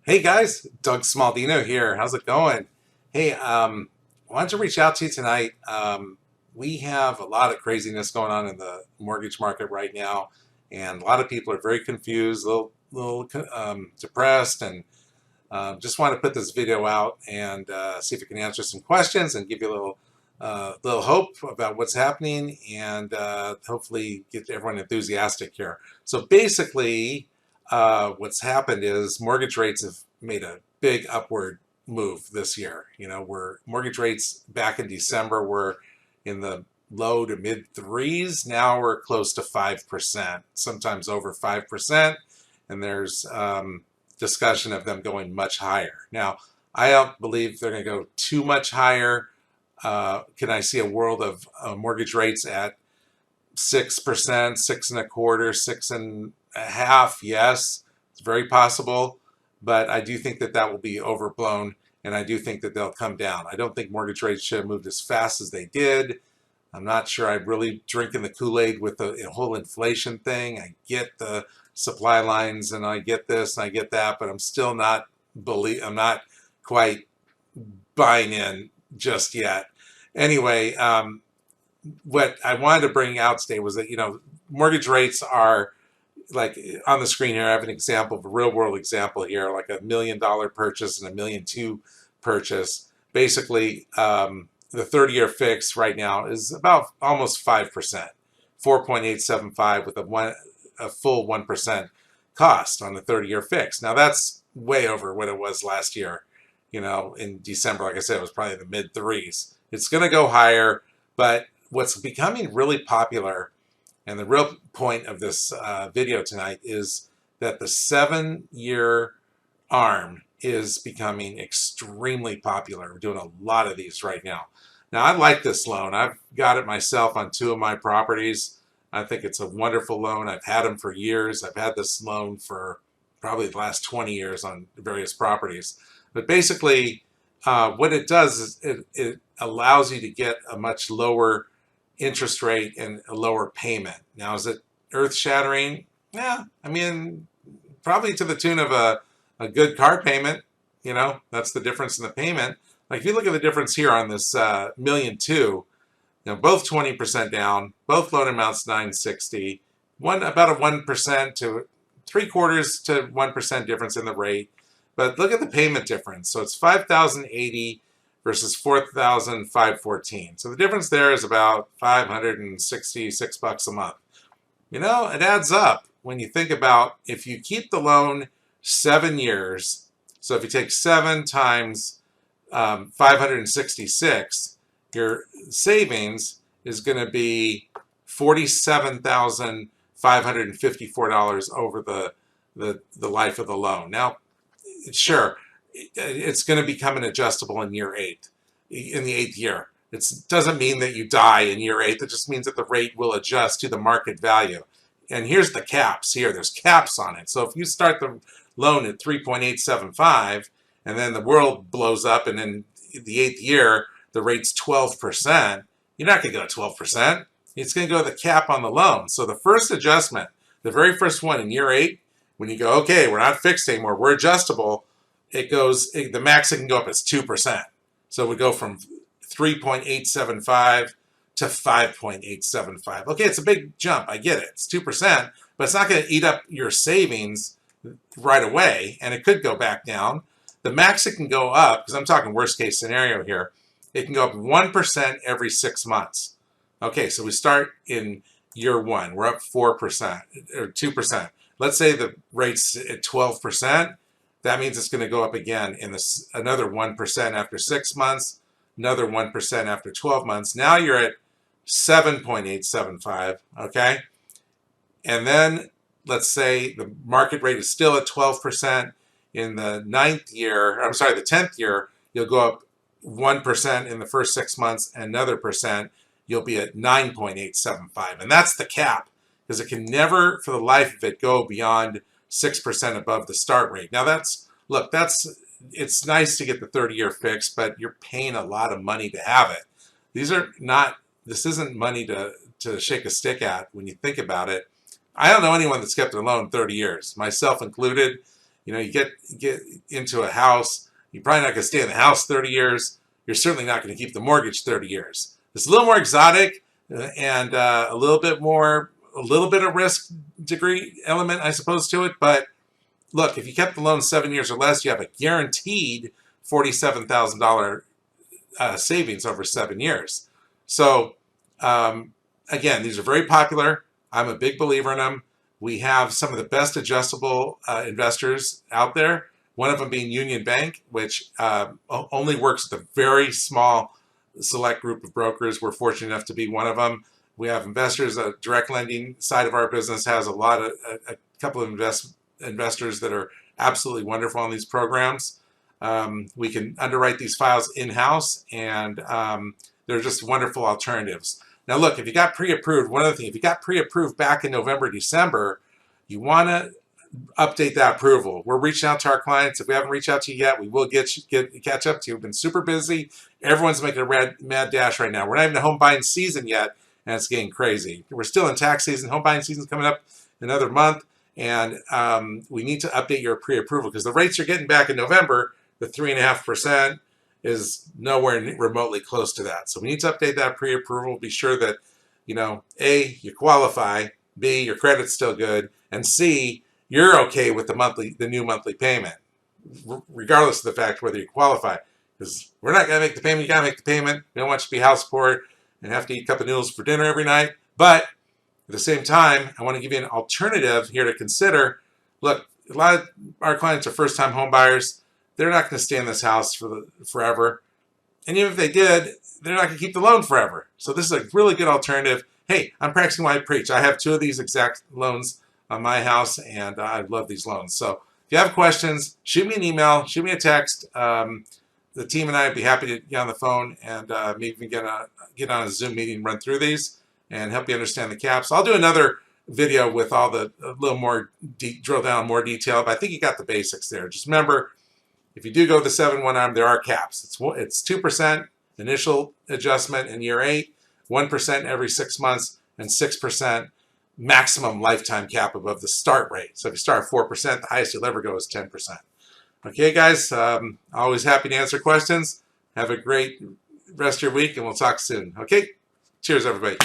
Hey guys, Doug Smaldino here. How's it going? Hey, I wanted to reach out to you tonight. We have a lot of craziness going on in the mortgage market right now, and a lot of people are very confused, a little depressed, and just want to put this video out and see if it can answer some questions and give you a little hope about what's happening, and hopefully get everyone enthusiastic here. So basically, what's happened is mortgage rates have made a big upward move this year. You know, where mortgage rates back in December were in the low to mid threes. Now we're close to 5%, sometimes over 5%. And there's discussion of them going much higher. Now, I don't believe they're going to go too much higher. Can I see a world of mortgage rates at 6%, six and a quarter, 6.5%? Yes, it's very possible, but I do think that that will be overblown, and I do think that they'll come down. I don't think mortgage rates should have moved as fast as they did. I'm not sure I'm really drinking the Kool-Aid with the whole inflation thing. I get the supply lines, and I get this, and I get that, but I'm still not I'm not quite buying in just yet. Anyway, what I wanted to bring out today was that, mortgage rates are like on the screen here. I have an example of a real world example here, like $1 million purchase and $1.2 million purchase. Basically, the 30-year fix right now is about almost 5%, 4.875 with a full 1% cost on the 30-year fix. Now that's way over what it was last year. In December, like I said, it was probably the mid threes. It's going to go higher, but what's becoming really popular, and the real point of this video tonight, is that the 7-year ARM is becoming extremely popular. We're doing a lot of these right now. Now, I like this loan. I've got it myself on 2 of my properties. I think it's a wonderful loan. I've had them for years. I've had this loan for probably the last 20 years on various properties. But basically, what it does is it allows you to get a much lower interest rate and a lower payment. Now, is it earth-shattering? Yeah, I mean, probably to the tune of a good car payment. That's the difference in the payment. Like if you look at the difference here on this $1.2 million, both 20% down, both loan amounts $960, about a 1% to 3/4 to 1% difference in the rate. But look at the payment difference. So it's $5,080 versus $4,514. So the difference there is about $566 a month. It adds up when you think about if you keep the loan 7 years. So if you take 7 times 566, your savings is going to be $47,554 over the life of the loan. Now, sure, it's going to become an adjustable in year 8, in the 8th year. It doesn't mean that you die in year 8. It just means that the rate will adjust to the market value. And here's the caps here. There's caps on it. So if you start the loan at 3.875 and then the world blows up and in the 8th year the rate's 12%, you're not going to go to 12%. It's going to go to the cap on the loan. So the first adjustment, the very first one in year 8, when you go, okay, we're not fixed anymore, we're adjustable, the max it can go up is 2%. So we go from 3.875 to 5.875. Okay, it's a big jump. I get it. It's 2%, but it's not going to eat up your savings right away, and it could go back down. The max it can go up, because I'm talking worst case scenario here, it can go up 1% every 6 months. Okay, so we start in year 1. We're up 4% or 2%. Let's say the rate's at 12%. That means it's going to go up again in another 1% after 6 months, another 1% after 12 months. Now you're at 7.875, okay? And then let's say the market rate is still at 12%. In the 10th year, you'll go up 1% in the first 6 months, and another percent, you'll be at 9.875. And that's the cap, because it can never, for the life of it, go beyond 6% above the start rate. Now it's nice to get the 30-year fix, but you're paying a lot of money to have it. This isn't money to shake a stick at when you think about it. I don't know anyone that's kept a loan 30 years, myself included. You get into a house, you're probably not going to stay in the house 30 years. You're certainly not going to keep the mortgage 30 years. It's a little more exotic and a little bit of risk degree element, I suppose, to it. But look, if you kept the loan 7 years or less, you have a guaranteed $47,000 savings over 7 years. So again, these are very popular. I'm a big believer in them. We have some of the best adjustable investors out there. One of them being Union Bank, which only works with a very small select group of brokers. We're fortunate enough to be one of them. We have investors. The direct lending side of our business has a couple of investors that are absolutely wonderful on these programs. We can underwrite these files in-house, and they're just wonderful alternatives. Now, look, if you got pre-approved, one other thing, if you got pre-approved back in November, December, you want to update that approval. We're reaching out to our clients. If we haven't reached out to you yet, we will catch up to you. We've been super busy. Everyone's making a mad dash right now. We're not even in home buying season yet, and it's getting crazy. We're still in tax season. Home buying season's coming up in another month, and we need to update your pre-approval because the rates you're getting back in November, the 3.5%, is nowhere remotely close to that. So we need to update that pre-approval. Be sure that, A, you qualify, B, your credit's still good, and C, you're okay with the new monthly payment, regardless of the fact whether you qualify. Because we're not going to make the payment. You got to make the payment. We don't want you to be house poor and have to eat a cup of noodles for dinner every night. But at the same time, I want to give you an alternative here to consider. Look, a lot of our clients are first-time home buyers. They're not going to stay in this house forever. And even if they did, they're not going to keep the loan forever. So this is a really good alternative. Hey, I'm practicing what I preach. I have 2 of these exact loans on my house, and I love these loans. So if you have questions, shoot me an email, shoot me a text. The team and I would be happy to get on the phone and maybe even get on a Zoom meeting, run through these, and help you understand the caps. I'll do another video with all the a little more drill down more detail, but I think you got the basics there. Just remember, if you do go the 7/1 ARM, there are caps. It's 2% initial adjustment in year 8, 1% every 6 months, and 6% maximum lifetime cap above the start rate. So if you start at 4%, the highest you'll ever go is 10%. Okay, guys, always happy to answer questions. Have a great rest of your week, and we'll talk soon. Okay, cheers, everybody.